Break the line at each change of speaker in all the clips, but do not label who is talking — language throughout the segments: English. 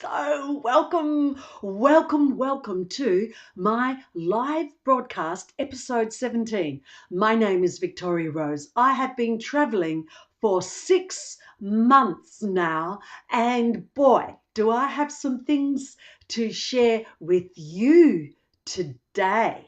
So, welcome to my live broadcast, episode 17. My name is Victoria Rose. I have been traveling for 6 months now, and boy, do I have some things to share with you today.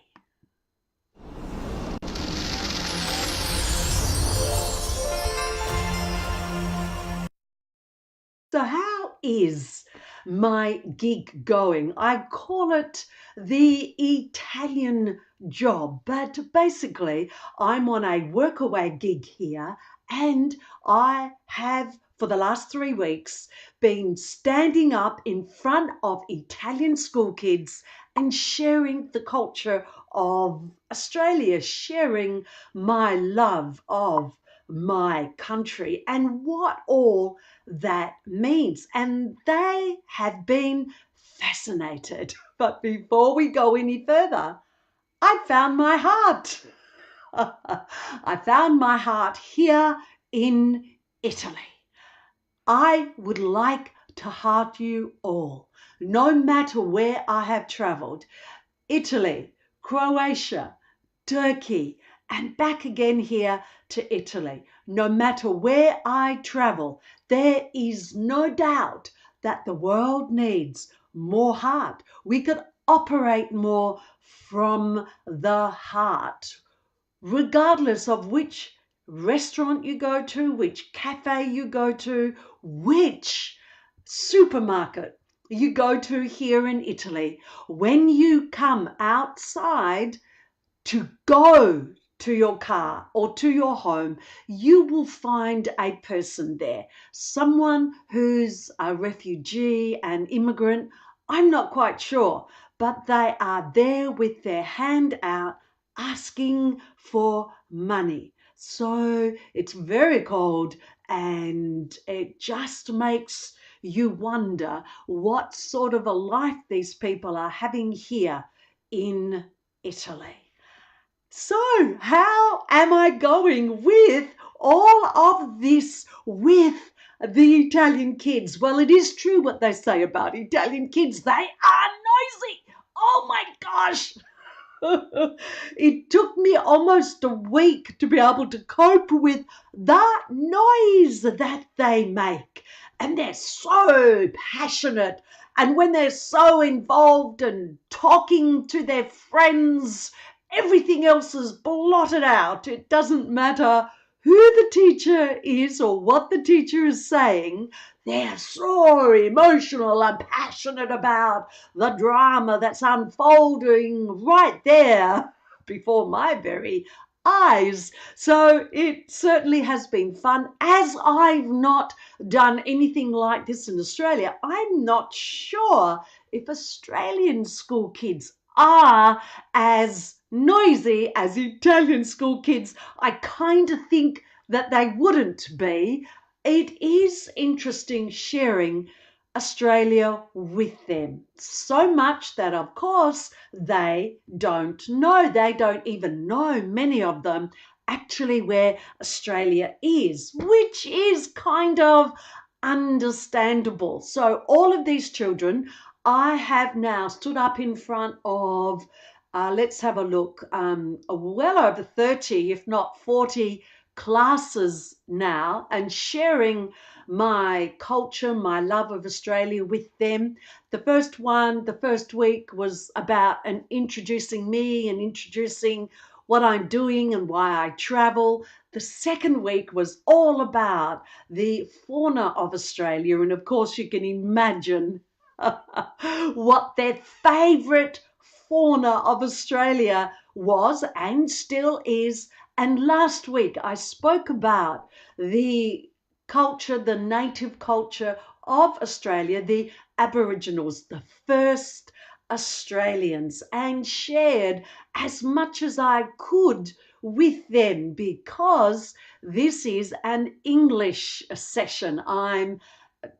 So, how is my gig going? I call it the Italian job, but basically, I'm on a workaway gig here, and I have for the last 3 weeks been standing up in front of Italian school kids and sharing the culture of Australia, sharing my love of my country and what all that means. And they have been fascinated. But before we go any further, I found my heart. I found my heart here in Italy. I would like to heart you all, no matter where I have traveled. Italy, Croatia, Turkey, and back again here to Italy. No matter where I travel, there is no doubt that the world needs more heart. We could operate more from the heart, regardless of which restaurant you go to, which cafe you go to, which supermarket you go to here in Italy. When you come outside to go to your car or to your home, you will find a person there, someone who's a refugee, an immigrant. I'm not quite sure, but they are there with their hand out asking for money. So it's very cold, and it just makes you wonder what sort of a life these people are having here in Italy. So, how am I going with all of this with the Italian kids? Well, it is true what they say about Italian kids. They are noisy. Oh my gosh. It took me almost a week to be able to cope with the noise that they make. And they're so passionate. And when they're so involved and talking to their friends, everything else is blotted out. It doesn't matter who the teacher is or what the teacher is saying. They're so emotional and passionate about the drama that's unfolding right there before my very eyes. So it certainly has been fun. As I've not done anything like this in Australia, I'm not sure if Australian school kids are as noisy as Italian school kids. I kind of think that they wouldn't be. It is interesting sharing Australia with them. So much that, of course, they don't know. They don't even know, many of them, actually where Australia is, which is kind of understandable. So all of these children, I have now stood up in front of, let's have a look, well over 30, if not 40 classes now, and sharing my culture, my love of Australia with them. The first week was about introducing me and introducing what I'm doing and why I travel. The second week was all about the fauna of Australia. And of course, you can imagine what their favourite fauna of Australia was and still is. And last week I spoke about the culture, the native culture of Australia, the Aboriginals, the first Australians, and shared as much as I could with them because this is an English session. I'm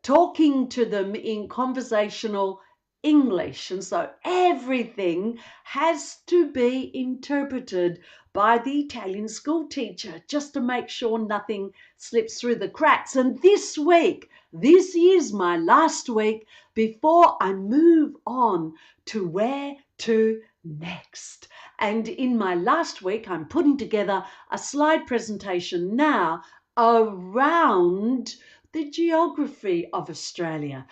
talking to them in conversational English. And so everything has to be interpreted by the Italian school teacher just to make sure nothing slips through the cracks. And this week, This is my last week before I move on to where to next. And in my last week, I'm putting together a slide presentation now around the geography of Australia.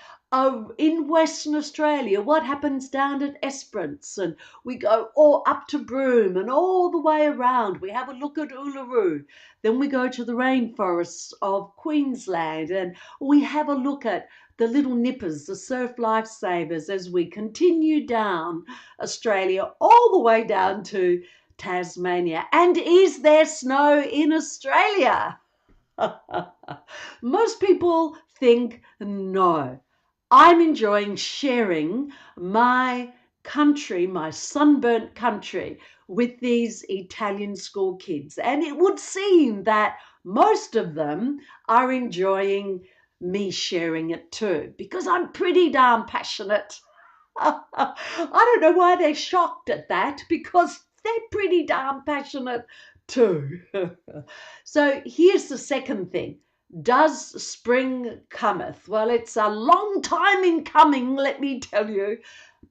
In Western Australia, what happens down at Esperance, and we go all up to Broome and all the way around. We have a look at Uluru. Then we go to the rainforests of Queensland and we have a look at the little nippers, the surf lifesavers, as we continue down Australia all the way down to Tasmania. And is there snow in Australia? Most people think no. I'm enjoying sharing my country, my sunburnt country, with these Italian school kids. And it would seem that most of them are enjoying me sharing it too, because I'm pretty darn passionate. I don't know why they're shocked at that, because they're pretty darn passionate too. So here's the second thing. Does spring cometh? Well, it's a long time in coming, let me tell you,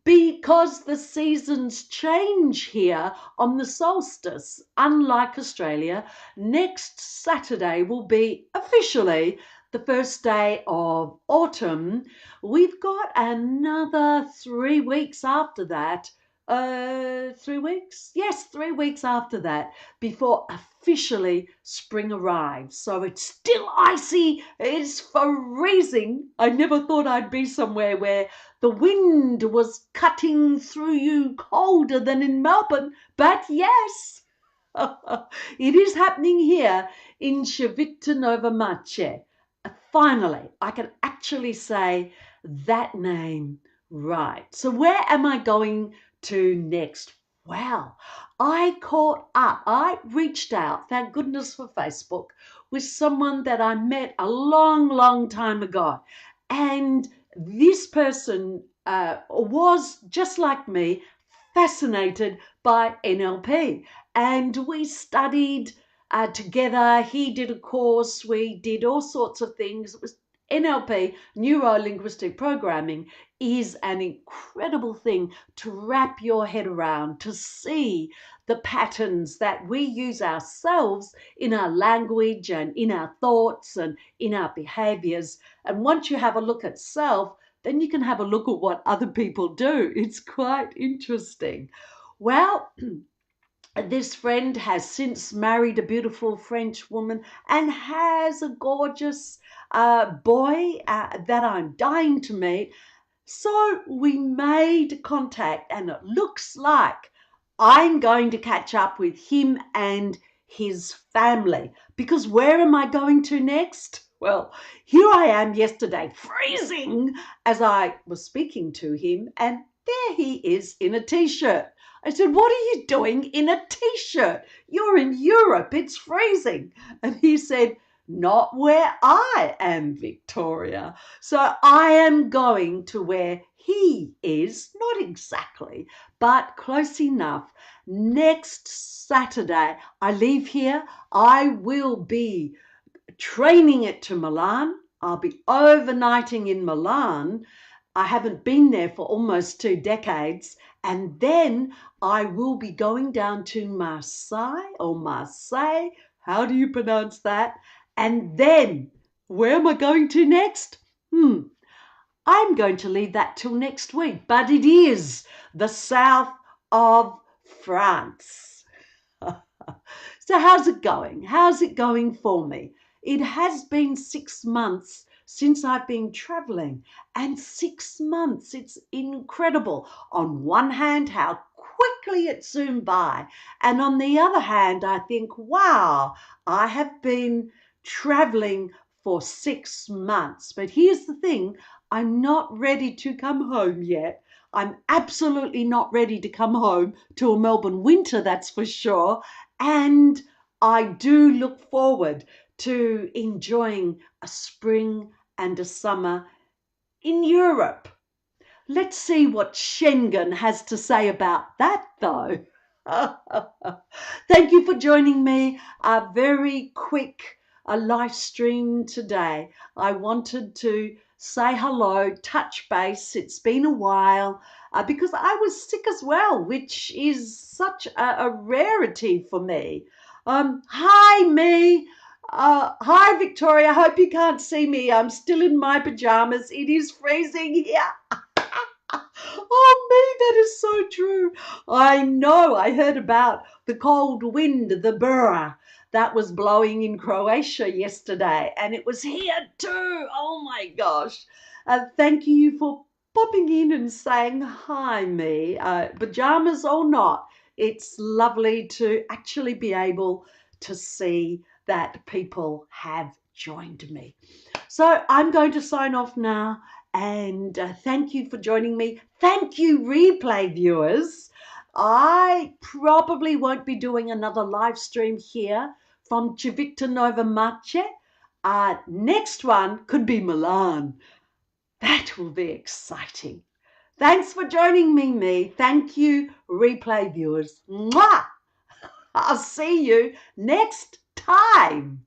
because the seasons change here on the solstice. Unlike Australia, next Saturday will be officially the first day of autumn. We've got another 3 weeks after that. 3 weeks? Yes, 3 weeks after that before officially spring arrives. So it's still icy. It's freezing. I never thought I'd be somewhere where the wind was cutting through you colder than in Melbourne, but yes, it is happening here in Civitanovomace. Finally, I can actually say that name right. So where am I going to next? Well, I reached out, thank goodness for Facebook, with someone that I met a long, long time ago. And this person was, just like me, fascinated by NLP. And we studied together. He did a course. We did all sorts of things. It was NLP, neuro-linguistic programming, is an incredible thing to wrap your head around, to see the patterns that we use ourselves in our language and in our thoughts and in our behaviors. And once you have a look at self, then you can have a look at what other people do. It's quite interesting. Well, this friend has since married a beautiful French woman and has a gorgeous boy that I'm dying to meet. So we made contact, and it looks like I'm going to catch up with him and his family, because where am I going to next? Well, here I am yesterday, freezing as I was speaking to him, and there he is in a t-shirt. I said, "What are you doing in a t-shirt? You're in Europe, it's freezing." And he said, "Not where I am, Victoria." So I am going to where he is, not exactly, but close enough. Next Saturday, I leave here. I will be training it to Milan. I'll be overnighting in Milan. I haven't been there for almost 2 decades. And then I will be going down to Marseille or Marseille. How do you pronounce that? And then, where am I going to next? I'm going to leave that till next week, but it is the south of France. So how's it going? How's it going for me? It has been 6 months since I've been traveling, and 6 months, it's incredible. On one hand, how quickly it zoomed by, and on the other hand, I think, wow, I have been traveling for 6 months. But here's the thing, I'm not ready to come home yet. I'm absolutely not ready to come home to a Melbourne winter, that's for sure. And I do look forward to enjoying a spring and a summer in Europe. Let's see what Schengen has to say about that, though. Thank you for joining me. A very quick a live stream today. I wanted to say hello, touch base. It's been a while because I was sick as well, which is such a rarity for me. Hi, me. Hi, Victoria. Hope you can't see me. I'm still in my pajamas. It is freezing here. Oh, me, that is so true. I know. I heard about the cold wind, the burra, that was blowing in Croatia yesterday, and it was here too. Oh my gosh. Thank you for popping in and saying hi, me. Pajamas or not, it's lovely to actually be able to see that people have joined me. So I'm going to sign off now. And thank you for joining me. Thank you, replay viewers. I probably won't be doing another live stream here from Civita Nova Marche. Next one could be Milan. That will be exciting. Thanks for joining me. Thank you, replay viewers. Mwah! I'll see you next time.